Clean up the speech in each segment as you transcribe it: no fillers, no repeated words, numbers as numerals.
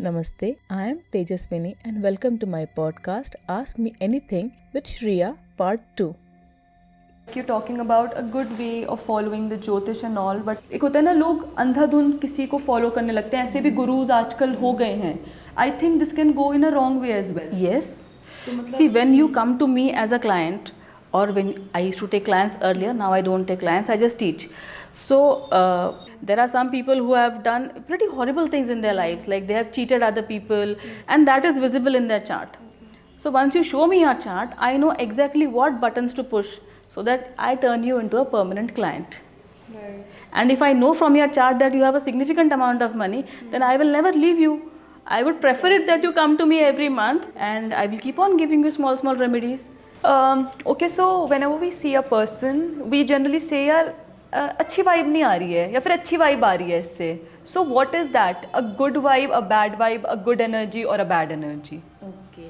Namaste, I am Tejaswini and welcome to my podcast Ask Me Anything with Shreya Part 2. You're talking about a good way of following the Jyotish and all, but एक होता है ना लोग अंधाधुंध किसी को follow करने लगते हैं, ऐसे भी गुरुज आजकल हो गए हैं. I think this can go in a wrong way as well. Yes. See, when you come to me as a client, or when I used to take clients earlier, now I don't take clients, I just teach. So there are some people who have done pretty horrible things in their lives, like they have cheated other people, and that is visible in their chart. So once you show me your chart, I know exactly what buttons to push so that I turn you into a permanent client. Right. And if I know from your chart that you have a significant amount of money, then I will never leave you. I would prefer it that you come to me every month, and I will keep on giving you small remedies. Okay, so whenever we see a person, we generally say यार अच्छी vibe नहीं आ रही है या फिर अच्छी vibe आ रही है इससे. So what is that? A good vibe, a bad vibe, a good energy or a bad energy? Okay.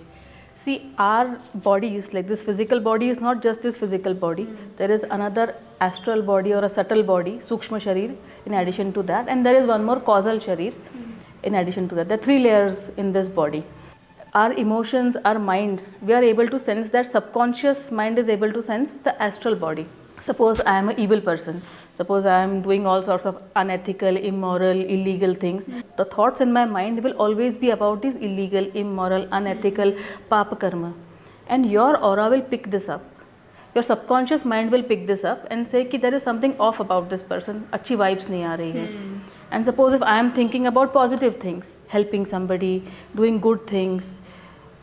See, our bodies, like this physical body is not just this physical body. There is another astral body or a subtle body, Sukshma Sharir, in addition to that. And there is one more causal Sharir in addition to that. There are 3 layers in this body. Our emotions, our minds, we are able to sense that. Subconscious mind is able to sense the astral body. Suppose I am an evil person. Suppose I am doing all sorts of unethical, immoral, illegal things. The thoughts in my mind will always be about these illegal, immoral, unethical, papa karma. And your aura will pick this up. Your subconscious mind will pick this up and say कि there is something off about this person. अच्छी vibes नहीं आ रही है. And suppose if I am thinking about positive things, helping somebody, doing good things,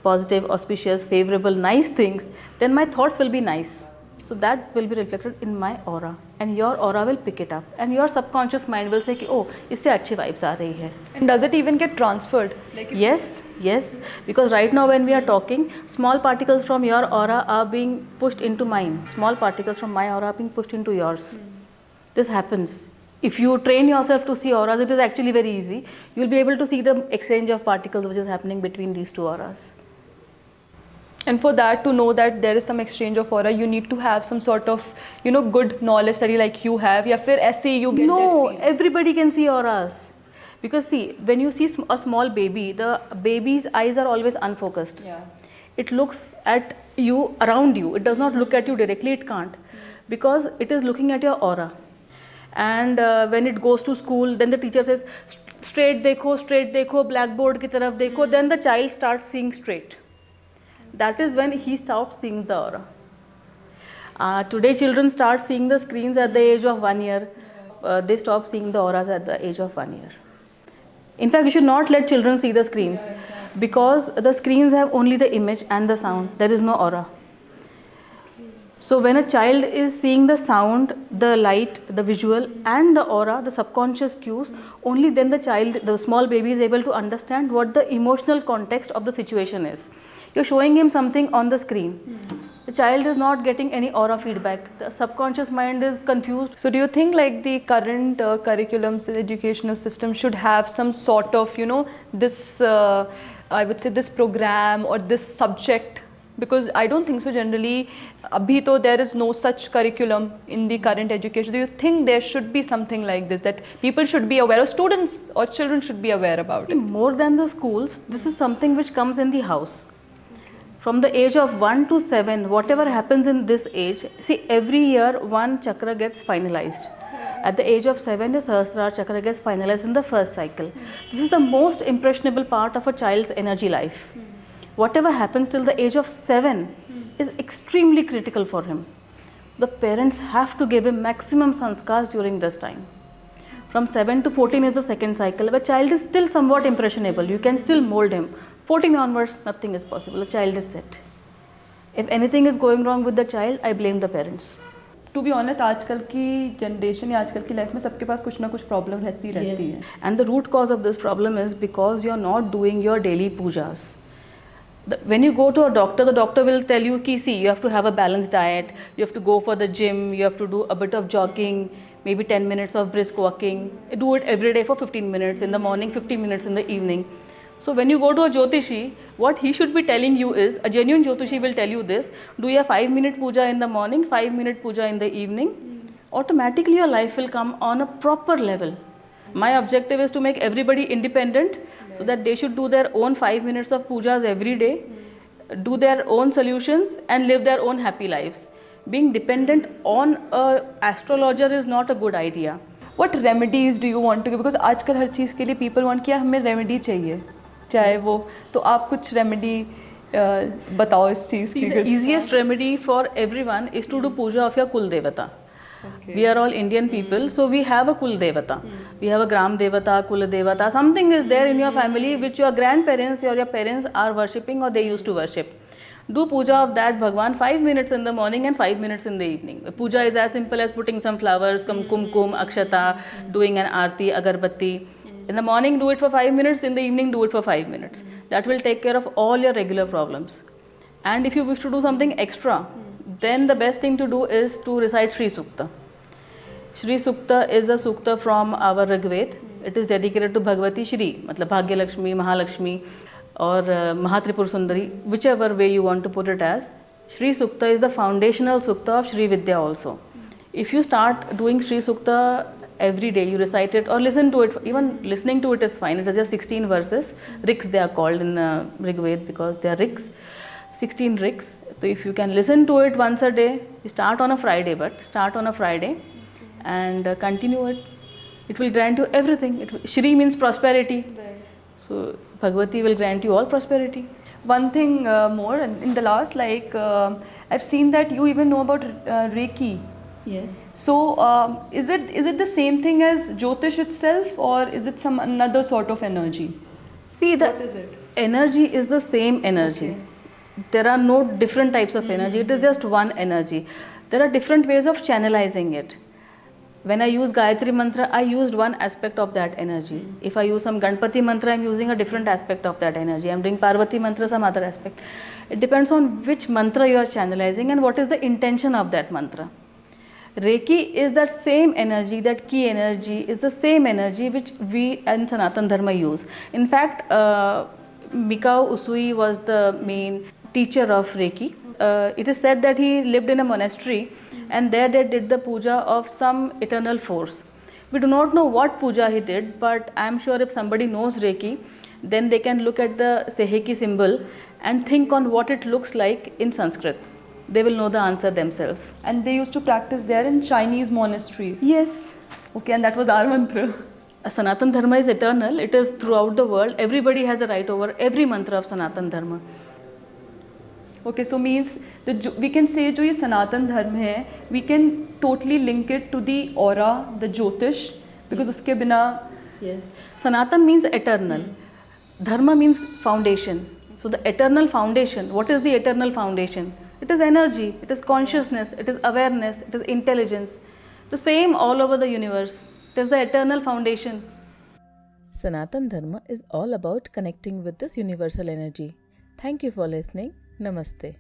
positive, auspicious, favorable, nice things, then my thoughts will be nice. So that will be reflected in my aura, and your aura will pick it up, and your subconscious mind will say कि oh इससे अच्छी vibes आ रही है. And does it even get transferred? Like Yes, because right now when we are talking, small particles from your aura are being pushed into mine. Small particles from my aura are being pushed into yours. This happens. If you train yourself to see auras, it is actually very easy. You will be able to see the exchange of particles which is happening between these 2 auras. And for that, to know that there is some exchange of aura, you need to have some sort of, good knowledge study like you have. या फिर ऐसे ही you get No, that feel. everybody can see auras. Because see, when you see a small baby, the baby's eyes are always unfocused. Yeah. It looks at you, around you. It does not look at you directly, it can't. Because it is looking at your aura. And when it goes to school, then the teacher says, straight dekho, blackboard ki taraf dekho. Then the child starts seeing straight. That is when he stops seeing the aura. Today children start seeing the screens at the age of 1 year. They stop seeing the auras at the age of 1 year. In fact, you should not let children see the screens, because the screens have only the image and the sound. There is no aura. So when a child is seeing the sound, the light, the visual and the aura, the subconscious cues, only then the small baby is able to understand what the emotional context of the situation is. You're showing him something on the screen. The child is not getting any aura feedback. The subconscious mind is confused. So do you think like the current curriculums, the educational system should have some sort of, this, I would say this program or this subject? Because I don't think so generally, abhi to there is no such curriculum in the current education. Do you think there should be something like this, that people should be aware, or students or children should be aware about See, it? more than the schools, this is something which comes in the house. From the age of 1 to 7, whatever happens in this age, see, every year one chakra gets finalized. At the age of 7, the Sahasrara chakra gets finalized in the first cycle. This is the most impressionable part of a child's energy life. Whatever happens till the age of 7 is extremely critical for him. The parents have to give him maximum sanskars during this time. From 7 to 14 is the second cycle, where child is still somewhat impressionable. You can still mold him. 14 onwards, nothing is possible. The child is set. If anything is going wrong with the child, I blame the parents. To be honest, आजकल की generation या आजकल की life में सबके पास कुछ ना कुछ problem रहती है. And the root cause of this problem is because you are not doing your daily pujas. When you go to a doctor, the doctor will tell you ki, see, you have to have a balanced diet, you have to go for the gym, you have to do a bit of jogging, maybe 10 minutes of brisk walking. Do it every day for 15 minutes in the morning, 15 minutes in the evening. So when you go to a Jyotishi, what he should be telling you is, a genuine Jyotishi will tell you this: do a 5-minute puja in the morning, 5-minute puja in the evening. Automatically your life will come on a proper level. My objective is to make everybody independent, so that they should do their own 5 minutes of pujas every day, do their own solutions and live their own happy lives. Being dependent on a astrologer is not a good idea. What remedies do you want to give? Because आजकल हर चीज़ के लिए people want कि हमें remedy चाहिए, चाहे वो, तो आप कुछ remedy बताओ इस चीज़ की. The easiest remedy for everyone is to do puja of your Kul Devata. Okay. We are all Indian people, so we have a Kul Devata. We have a Gram Devata, Kul Devata. Something is there in your family which your grandparents or your parents are worshipping or they used to worship. Do puja of that Bhagwan 5 minutes in the morning and 5 minutes in the evening. Puja is as simple as putting some flowers, kumkum, akshata, doing an aarti, agarbatti. In the morning do it for 5 minutes, in the evening do it for 5 minutes. That will take care of all your regular problems. And if you wish to do something extra, then the best thing to do is to recite Shri Sukta. Shri Sukta is a sukta from our Rigved. It is dedicated to Bhagavati Shri, matlab Bhagya Lakshmi, Mahalakshmi or Mahatripur Sundari, whichever way you want to put it as. Shri Sukta is the foundational sukta of Shri Vidya also. If you start doing Shri Sukta every day, you recite it or listen to it, even listening to it is fine. It is just 16 verses. Riks they are called in Rigved because they are Riks. 16 Riks. So if you can listen to it once a day, you start on a Friday and continue it. It will grant you everything. Shri means prosperity. Right. So Bhagavati will grant you all prosperity. One thing more, in the last, I've seen that you even know about Reiki. Yes. So is it the same thing as Jyotish itself, or is it some another sort of energy? See, the What is it? energy is the same energy. Okay. There are no different types of energy. It is just one energy. There are different ways of channelizing it. When I use Gayatri mantra, I used one aspect of that energy. If I use some Ganpati mantra, I am using a different aspect of that energy. I am doing Parvati mantra, some other aspect. It depends on which mantra you are channelizing and what is the intention of that mantra. Reiki is that same energy, that key energy is the same energy which we in Sanatan Dharma use. In fact, Mikao Usui was the main teacher of Reiki. It is said that he lived in a monastery and there they did the puja of some eternal force. We do not know what puja he did, but I am sure if somebody knows Reiki, then they can look at the Seheki symbol and think on what it looks like in Sanskrit. They will know the answer themselves. And they used to practice there in Chinese monasteries. Yes. Okay, and that was our mantra. Sanatan Dharma is eternal. It is throughout the world. Everybody has a right over every mantra of Sanatan Dharma. Okay, so means we can say जो ये सनातन धर्म है, we can totally link it to the aura, the Jyotish, because उसके बिना. Yes. Sanatan means eternal. Dharma means foundation. So the eternal foundation. What is the eternal foundation? It is energy. It is consciousness. It is awareness. It is intelligence. The same all over the universe. It is the eternal foundation. Sanatan Dharma is all about connecting with this universal energy. Thank you for listening. Namaste.